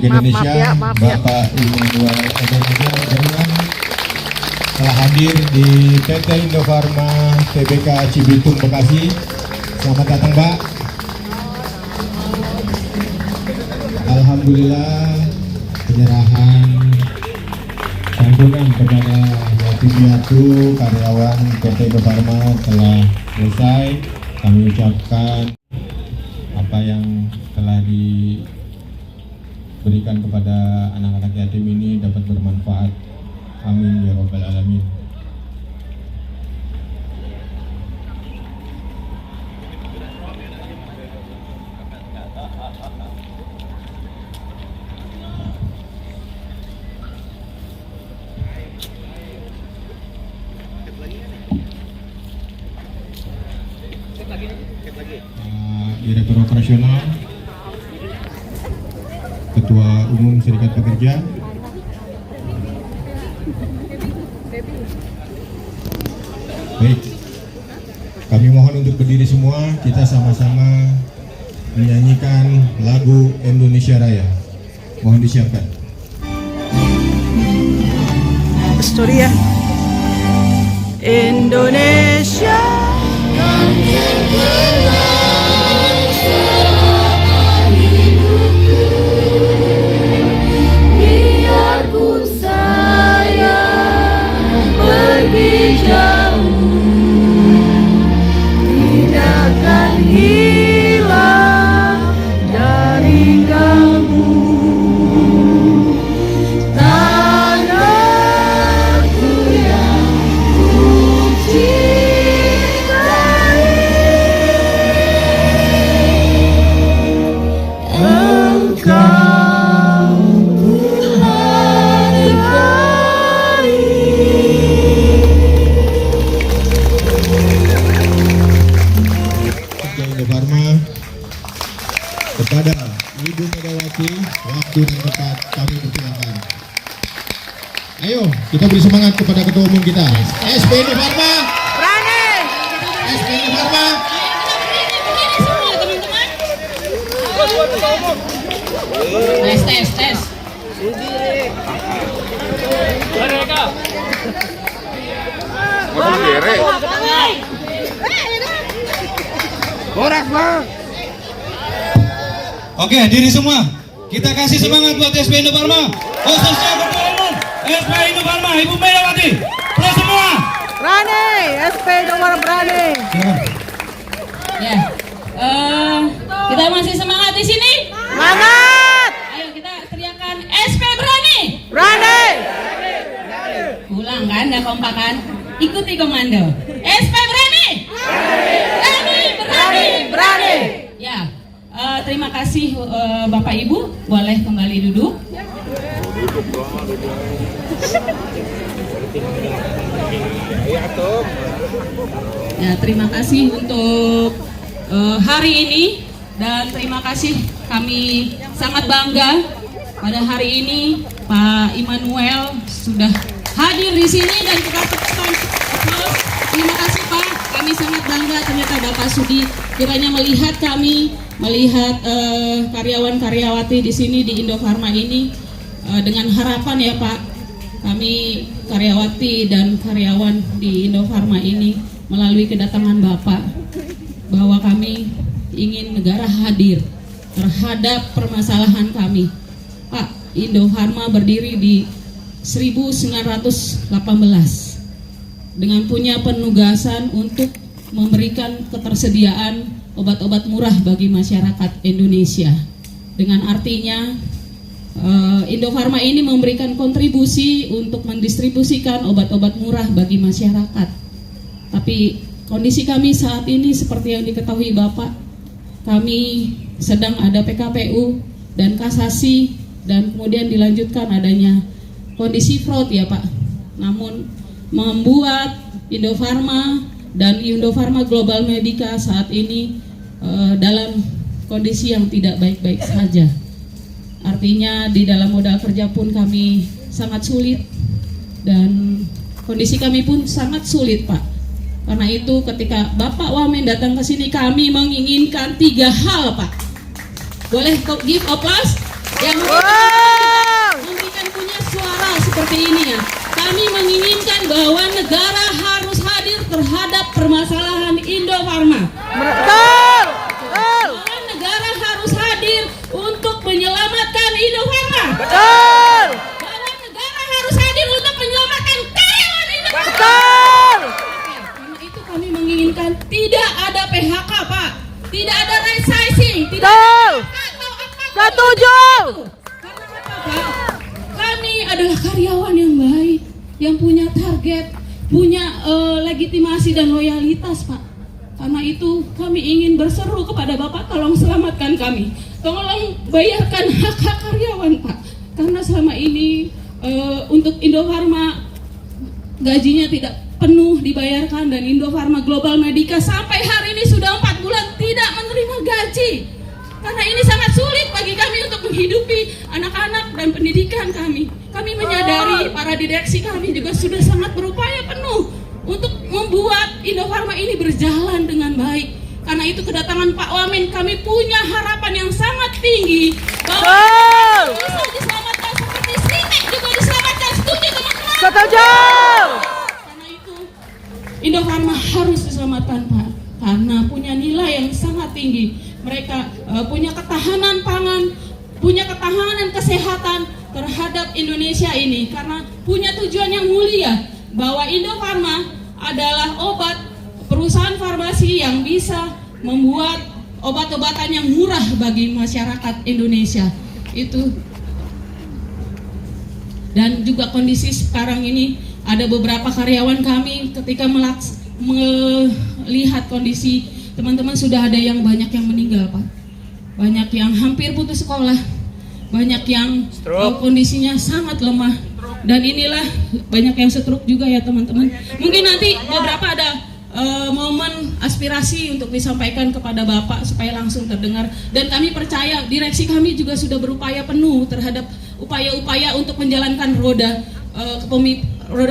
Indonesia, Bapak Immanuel Ebenezer Darmawan telah hadir di PT Indofarma Tbk Cibitung Bekasi. Selamat datang, Pak. Alhamdulillah penyerahan santunan kepada yatim piatu karyawan PT Indofarma telah selesai. Kami ucapkan apa yang telah diberikan kepada anak-anak yatim ini dapat bermanfaat. Amin ya rabbal alamin. Direktur Operasional, Ketua Umum Serikat Pekerja, baik, kami mohon untuk berdiri semua, kita sama-sama menyanyikan lagu Indonesia Raya. Mohon disiapkan. Historia Indonesia. Biarpun saya pergi jauh, tidak akan hilang dari kamu. Tanahku yang ku cintai, engkau ku hargai. Indofarma kepada Ibu Megawati, waktu dan tempat kami persilakan. Ayo kita beri semangat kepada ketua umum kita, SP Indofarma. Berani. SP Indofarma. Tes. Oke, diri semua. Kita kasih semangat buat SP Indofarma. Khususnya Ketua Umum SP Indofarma, Ibu Megawati. Terus semua. Berani. SP nomor berani. Ya, kita masih semangat di sini. Semangat. Ayo kita teriakan SP berani. Berani. Ulang kan, nggak kompak kan? Ikuti komando. SP berani. Berani. Berani. Ya, terima kasih Bapak Ibu. Boleh kembali duduk. Ya, terima kasih untuk hari ini, dan terima kasih, kami sangat bangga pada hari ini Pak Immanuel sudah hadir di sini dan kita tepukan. Terima kasih Pak, kami sangat bangga ternyata Bapak Sudi kiranya melihat kami, melihat karyawan-karyawati di sini di Indofarma ini dengan harapan ya Pak, kami karyawati dan karyawan di Indofarma ini melalui kedatangan Bapak bahwa kami ingin negara hadir terhadap permasalahan kami. Pak, Indofarma berdiri di 1918 dengan punya penugasan untuk memberikan ketersediaan obat-obat murah bagi masyarakat Indonesia. Dengan artinya Indofarma ini memberikan kontribusi untuk mendistribusikan obat-obat murah bagi masyarakat. Tapi kondisi kami saat ini seperti yang diketahui Bapak, kami sedang ada PKPU dan kasasi dan kemudian dilanjutkan adanya kondisi fraud ya Pak. Namun membuat Indofarma dan Indofarma Global Medica saat ini dalam kondisi yang tidak baik-baik saja. Artinya di dalam modal kerja pun kami sangat sulit dan kondisi kami pun sangat sulit Pak. Karena itu ketika Bapak Wamen datang ke sini kami menginginkan 3 hal Pak. Boleh give applause? yang Wow. memberikan punya suara seperti ini ya. Kami menginginkan bahwa negara harus hadir terhadap permasalahan Indofarma. Betul. Betul. Bahwa negara harus hadir untuk menyelamatkan Indofarma. Betul. Bahwa negara harus hadir untuk menyelamatkan karyawan Indofarma. Betul. Karena itu kami menginginkan tidak ada PHK, Pak. Tidak ada resizing, tidak Betul. ada atau apapun. Setuju. Karena apa, Pak? Kami adalah karyawan yang baik, yang punya target, punya legitimasi dan loyalitas, Pak. Karena itu kami ingin berseru kepada Bapak, tolong selamatkan kami. Tolong bayarkan hak-hak karyawan, Pak. Karena selama ini untuk Indofarma gajinya tidak penuh dibayarkan, dan Indofarma Global Medica sampai hari ini sudah 4 bulan tidak menerima gaji. Karena ini sangat sulit bagi kami untuk menghidupi anak-anak dan pendidikan kami. Kami menyadari para direksi kami juga sudah sangat berupaya penuh untuk membuat Indofarma ini berjalan dengan baik. Karena itu kedatangan Pak Wamen, kami punya harapan yang sangat tinggi bahwa bisa diselamatkan seperti Sritek juga diselamatkan. Setuju teman-teman? Setuju. Karena itu Indofarma harus diselamatkan, Pak. Karena punya nilai yang sangat tinggi. Mereka punya ketahanan pangan, punya ketahanan kesehatan terhadap Indonesia ini. Karena punya tujuan yang mulia bahwa Indofarma adalah perusahaan farmasi yang bisa membuat obat-obatan yang murah bagi masyarakat Indonesia. Itu. Dan juga kondisi sekarang ini ada beberapa karyawan kami ketika melihat kondisi teman-teman, sudah ada yang banyak yang meninggal, Pak. Banyak yang hampir putus sekolah. Banyak yang kondisinya sangat lemah. Dan inilah banyak yang stroke juga ya, teman-teman. Mungkin nanti beberapa ada momen aspirasi untuk disampaikan kepada Bapak supaya langsung terdengar. Dan kami percaya direksi kami juga sudah berupaya penuh terhadap upaya-upaya untuk menjalankan roda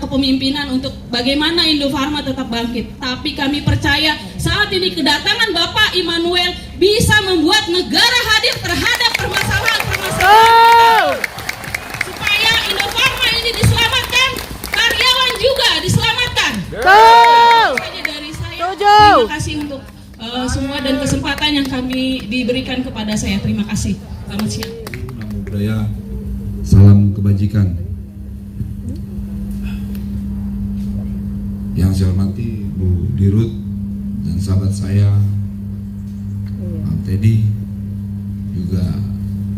kepemimpinan untuk bagaimana Indofarma tetap bangkit. Tapi kami percaya saat ini kedatangan Bapak Immanuel bisa membuat negara hadir terhadap permasalahan-permasalahan supaya Indofarma ini diselamatkan, karyawan juga diselamatkan. Betul. Saja dari saya. Setuju. Terima kasih untuk semua dan kesempatan yang kami diberikan kepada saya. Terima kasih. Selamat siang. Namo Buddhaya, salam kebajikan. Yang saya hormati Bu Dirut dan sahabat saya Pak Teddy, juga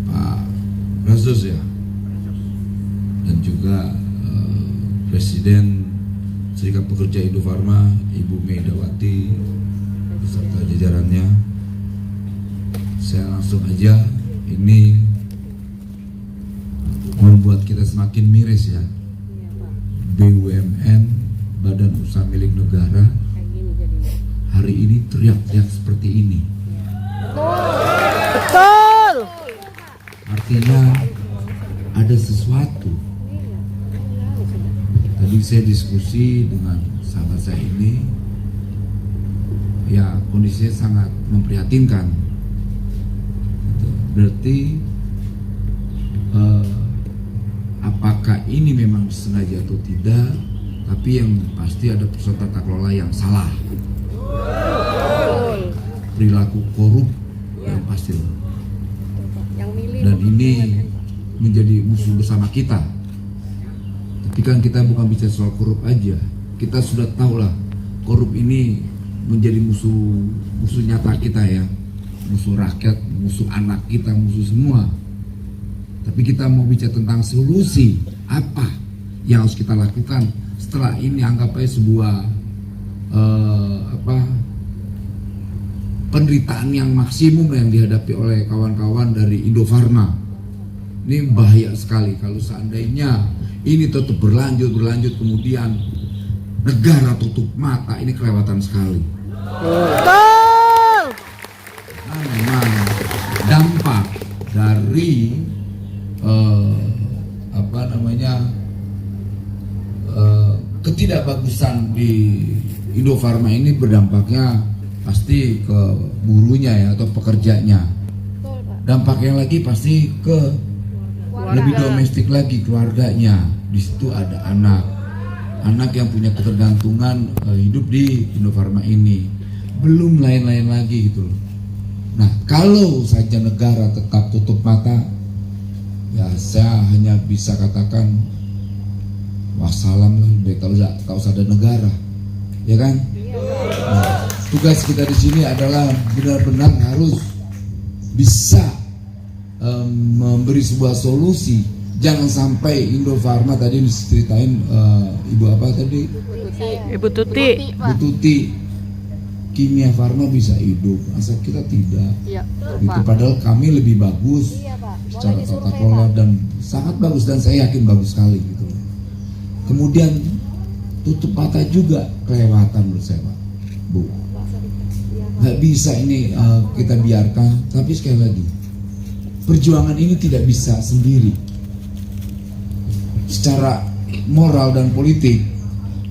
Pak Razus ya, dan juga Presiden Serikat Pekerja Indofarma Ibu Megawati beserta jajarannya. Saya langsung aja, ini membuat kita semakin miris ya. BUMN, Badan Usaha Milik Negara, hari ini teriak-teriak seperti ini. Betul. Artinya ada sesuatu. Tadi saya diskusi dengan sahabat saya ini, ya kondisinya sangat memprihatinkan. Berarti apakah ini memang disengaja atau tidak? Tapi yang pasti ada pusat tata kelola yang salah, perilaku korup yang pasti, dan ini menjadi musuh bersama kita. Tapi kan kita bukan bicara soal korup aja, kita sudah tahu lah korup ini menjadi musuh nyata kita ya, musuh rakyat, musuh anak kita, musuh semua. Tapi kita mau bicara tentang solusi apa yang harus kita lakukan setelah ini. Anggap aja sebuah penderitaan yang maksimum yang dihadapi oleh kawan-kawan dari Indofarma. Ini bahaya sekali kalau seandainya ini tetap berlanjut kemudian negara tutup mata, ini kelewatan sekali. Betul. Nah, memang dampak dari ketidakbagusan di Indofarma ini berdampaknya pasti ke burunya ya, atau pekerjanya. Dampaknya lagi pasti ke lebih domestik lagi keluarganya. Di situ ada anak yang punya ketergantungan hidup di Indofarma ini, belum lain-lain lagi gitu loh. Nah, kalau saja negara tetap tutup mata, ya saya hanya bisa katakan wassalam lah, tak usah ada negara, ya kan? Nah, tugas kita di sini adalah benar-benar harus bisa memberi sebuah solusi. Jangan sampai Indofarma tadi diceritain ibu apa tadi? Ibu Tuti. Bu Tuti, Kimia Farma bisa hidup, asal kita tidak. Itu padahal kami lebih bagus secara tata kelola dan sangat bagus, dan saya yakin bagus sekali gitu. Kemudian tutup mata juga kelewatan menurut saya, Pak, Bu. Nggak bisa ini kita biarkan. Tapi sekali lagi, perjuangan ini tidak bisa sendiri. Secara moral dan politik,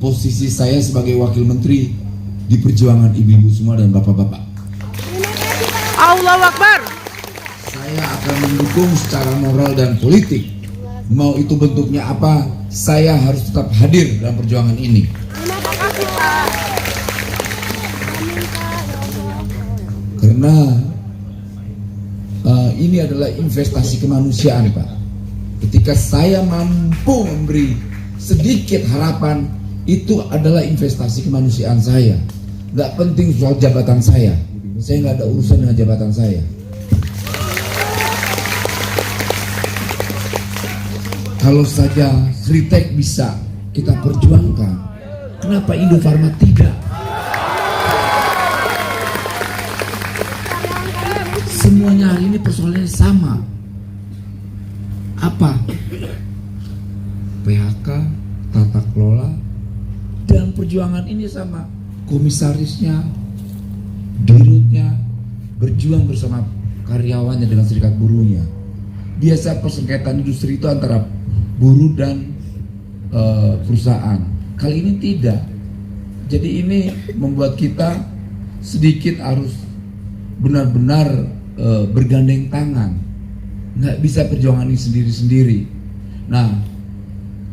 posisi saya sebagai wakil menteri di perjuangan ibu-ibu semua dan bapak-bapak. Allahu Akbar. Saya akan mendukung secara moral dan politik. Mau itu bentuknya apa, saya harus tetap hadir dalam perjuangan ini. Karena ini adalah investasi kemanusiaan, Pak. Ketika saya mampu memberi sedikit harapan, itu adalah investasi kemanusiaan saya. Gak penting soal jabatan saya nggak ada urusan dengan jabatan saya. Kalau saja Sritek bisa kita perjuangkan, kenapa Indofarma tidak? Semuanya hari ini persoalannya sama. Apa? PHK, tata kelola, dan perjuangan ini sama. Komisarisnya, dirutnya berjuang bersama karyawannya dengan serikat buruhnya. Biasa persengketaan industri itu antara buruh dan perusahaan. Kali ini tidak. Jadi ini membuat kita sedikit harus benar-benar bergandeng tangan. Nggak bisa perjuangan ini sendiri-sendiri. Nah,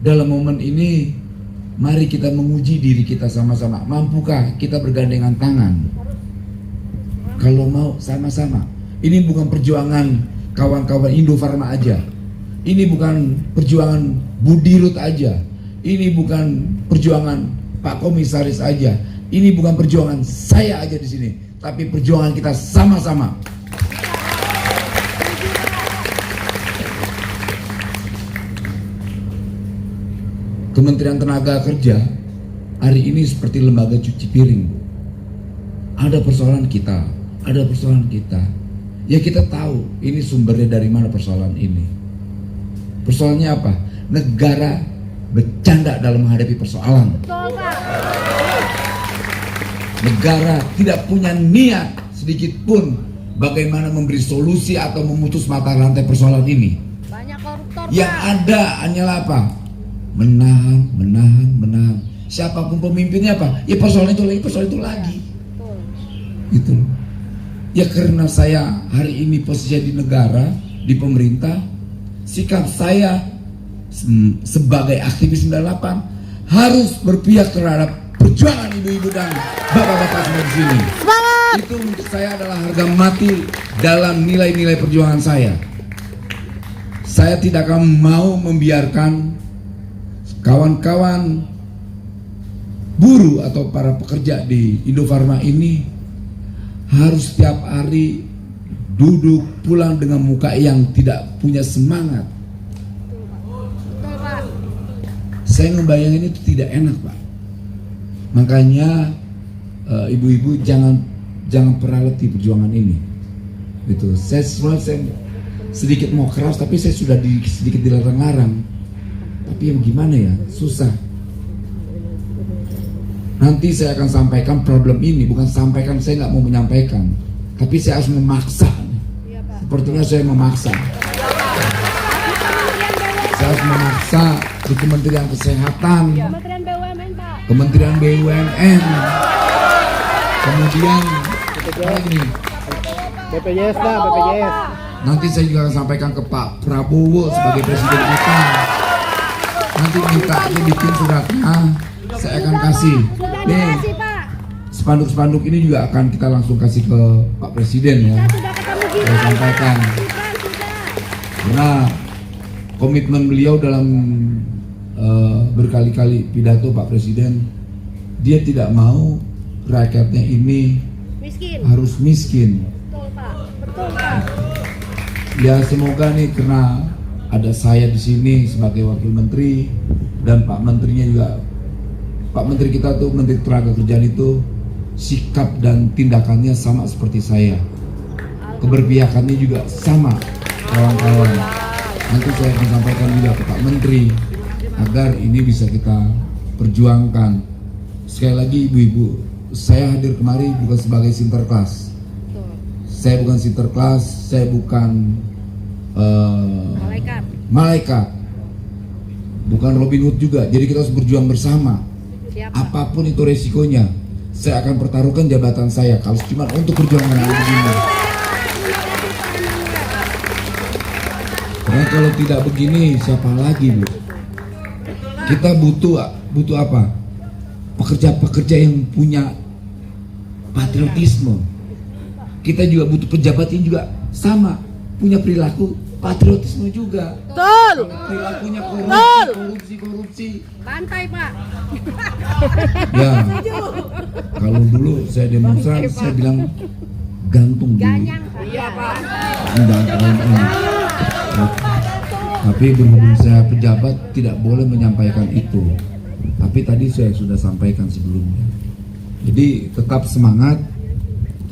dalam momen ini mari kita menguji diri kita sama-sama. Mampukah kita bergandengan tangan? Kalau mau sama-sama. Ini bukan perjuangan kawan-kawan Indofarma aja. Ini bukan perjuangan Budirut aja. Ini bukan perjuangan Pak Komisaris aja. Ini bukan perjuangan saya aja di sini, tapi perjuangan kita sama-sama. Kementerian Tenaga Kerja hari ini seperti lembaga cuci piring, Bu. Ada persoalan kita, ada persoalan kita. Ya kita tahu ini sumbernya dari mana persoalan ini. Persoalannya apa? Negara bercanda dalam menghadapi persoalan. Negara tidak punya niat sedikit pun bagaimana memberi solusi atau memutus mata rantai persoalan ini. Banyak koruptor, Yang ada hanyalah apa? Menahan. Siapapun pemimpinnya apa? Ya persoalan itu lagi. Gitu. Ya karena saya hari ini posisinya di negara, di pemerintah, sikap saya sebagai aktivis 98 harus berpihak terhadap perjuangan ibu-ibu dan bapak-bapak semua di sini. Semangat. Itu untuk saya adalah harga mati dalam nilai-nilai perjuangan saya. Saya tidak akan mau membiarkan kawan-kawan buruh atau para pekerja di Indofarma ini harus setiap hari duduk pulang dengan muka yang tidak punya semangat. Saya ngebayangin itu tidak enak, Pak. Makanya ibu-ibu jangan pernah letih perjuangan ini. Gitu. Saya sedikit mau keras, tapi saya sudah sedikit dilarang-larang. Tapi yang gimana ya, susah. Nanti saya akan sampaikan problem ini, bukan sampaikan, saya nggak mau menyampaikan, tapi saya harus memaksa. Sepertinya saya memaksa. Saya harus memaksa di Kementerian Kesehatan, Kementerian BUMN, Pak. Kementerian BUMN, kemudian apa lagi nih? BPJS, Pak, BPJS. Nanti saya juga akan sampaikan ke Pak Prabowo sebagai presiden kita. Nanti minta aja bikin suratnya, saya akan kasih. Sudah Nih, dikasih Pak. spanduk-spanduk ini juga akan kita langsung kasih ke Pak Presiden ya. Sudah ketemu Saya Gibran. sampaikan. Sudah. Karena komitmen beliau dalam berkali-kali pidato Pak Presiden, dia tidak mau rakyatnya ini Miskin. harus miskin. Betul Pak. Betul Pak. Ya semoga nih karena ada saya di sini sebagai wakil menteri dan Pak Menterinya juga, Pak Menteri kita tuh Menteri Tenaga Kerjaan itu sikap dan tindakannya sama seperti saya, keberpihakannya juga sama kawan-kawan. Nanti saya akan sampaikan juga ke Pak Menteri agar ini bisa kita perjuangkan. Sekali lagi ibu-ibu, saya hadir kemari bukan sebagai sinterklas. Saya bukan sinterklas, saya bukan malaikat, bukan Robin Hood juga. Jadi kita harus berjuang bersama. Siapa? Apapun itu resikonya, saya akan pertaruhkan jabatan saya kalau cuma untuk perjuangan hal begini. Karena kalau tidak begini, siapa lagi, Bu? Kita butuh apa? Pekerja-pekerja yang punya patriotisme. Kita juga butuh pejabat yang juga sama, punya perilaku patriotisme juga. Betul. Perilakunya korupsi. Bantai Pak. Ya, kalau dulu saya demonstran, saya bilang gantung dulu. Ganyang Pak. Iya Pak. Tapi berhubung saya pejabat tidak boleh menyampaikan itu. Tapi tadi saya sudah sampaikan sebelumnya. Jadi tetap semangat.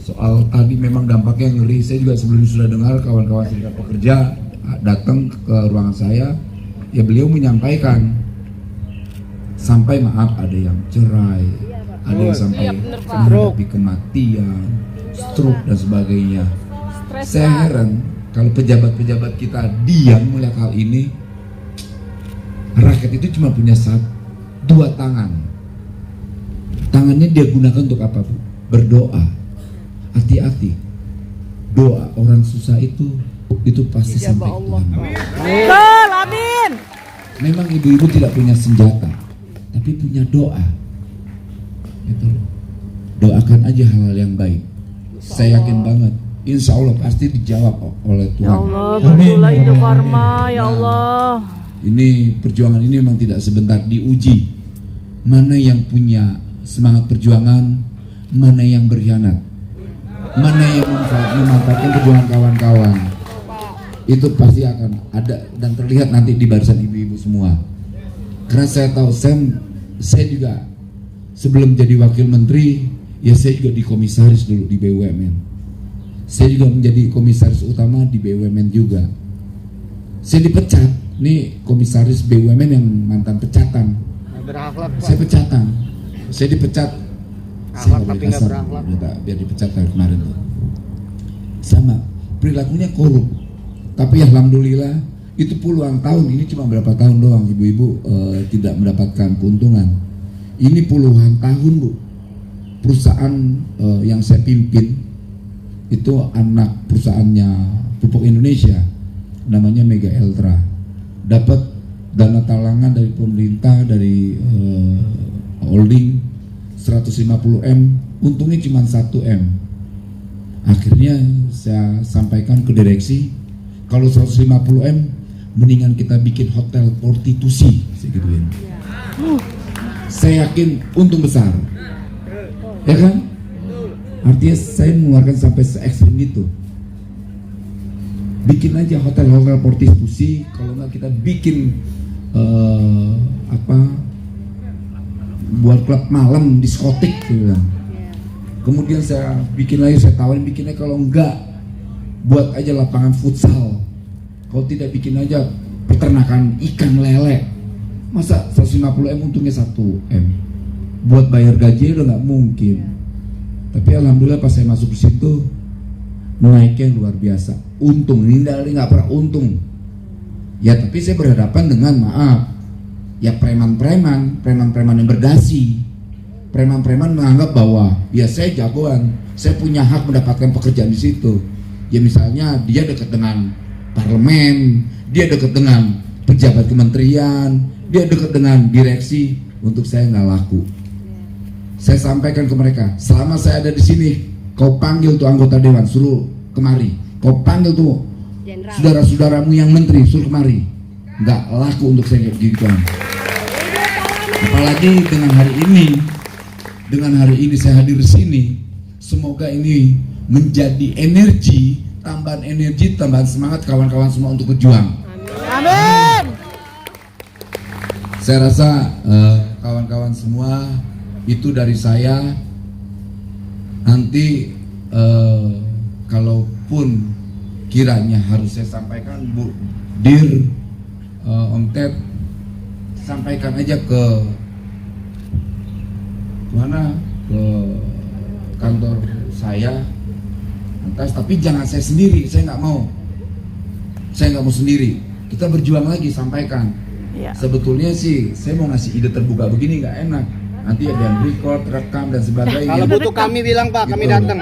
Soal tadi memang dampaknya ngeri. Saya juga sebelumnya sudah dengar kawan-kawan serikat pekerja datang ke ruangan saya. Ya beliau menyampaikan sampai maaf ada yang cerai, ada yang sampai menghadapi kematian, stroke dan sebagainya. Saya heran kalau pejabat-pejabat kita diam melihat hal ini. Rakyat itu cuma punya dua tangan. Tangannya dia gunakan untuk apa, Bu? Berdoa. Hati-hati. Doa orang susah itu pasti sampai ke Tuhan. Betul, amin. Memang ibu-ibu tidak punya senjata, tapi punya doa. Gitu loh. Doakan aja hal-hal yang baik. Saya yakin banget, insya Allah pasti dijawab oleh Ya Tuhan. Allah, berdoa Indofarma, ya Allah. Ini perjuangan ini memang tidak sebentar, diuji. Mana yang punya semangat perjuangan, mana yang berkhianat, mana yang memanfaatkan perjuangan kawan-kawan. Itu pasti akan ada dan terlihat nanti di barisan ibu-ibu semua. Karena saya tahu, saya juga sebelum jadi wakil menteri, ya saya juga di komisaris dulu di BUMN. Saya juga menjadi komisaris utama di BUMN juga. Saya dipecat, nih komisaris BUMN yang mantan pecatan. Saya pecatan, saya dipecat. Saya nggak boleh kasar, biar dipecat dari kemarin tuh. Sama, perilakunya korup. Tapi alhamdulillah itu puluhan tahun, ini cuma berapa tahun doang ibu-ibu tidak mendapatkan keuntungan. Ini puluhan tahun, Bu. Perusahaan yang saya pimpin itu anak perusahaannya Pupuk Indonesia, namanya Mega Eltra. Dapat dana talangan dari pemerintah, dari holding 150M, untungnya cuma 1M. Akhirnya saya sampaikan ke direksi, kalau 150M mendingan kita bikin hotel prostitusi, saya gituin. Saya yakin untung besar, ya kan? Artinya saya mengeluarkan sampai se-ekstrim gitu. Bikin aja hotel-hotel prostitusi, kalau nggak kita bikin buat klub malam, diskotik gitu kan. Kemudian saya bikin lagi, saya tawarin bikinnya kalau enggak buat aja lapangan futsal. Kalau tidak bikin aja peternakan ikan lele. Masa 150M untungnya 1M. Buat bayar gaji udah nggak mungkin. Tapi alhamdulillah pas saya masuk ke situ naiknya luar biasa. Untung, ini nggak pernah untung. Ya tapi saya berhadapan dengan ya preman-preman yang berdasi. Preman-preman menganggap bahwa ya saya jagoan, saya punya hak mendapatkan pekerjaan di situ. Ya misalnya dia dekat dengan parlemen, dia dekat dengan pejabat kementerian, dia dekat dengan direksi. Untuk saya nggak laku. Saya sampaikan ke mereka, selama saya ada di sini, kau panggil tuh anggota dewan, suruh kemari. Kau panggil tuh Jenderal. saudara-saudaramu yang menteri, suruh kemari. Nggak laku untuk saya kayak gitu. Apalagi dengan hari ini saya hadir di sini. Semoga ini menjadi energi, tambahan semangat kawan-kawan semua untuk berjuang. Amin. Saya rasa kawan-kawan semua itu dari saya. Nanti kalaupun kiranya harus saya sampaikan, Bu Dir, Om Ted, sampaikan aja ke mana, ke kantor saya, tapi jangan saya sendiri. Saya nggak mau sendiri. Kita berjuang lagi, sampaikan. Ya. Sebetulnya sih saya mau ngasih ide terbuka begini nggak enak. Nanti ada yang record, rekam dan sebagainya. Kalau butuh kami bilang Pak, kami Gitu. datang.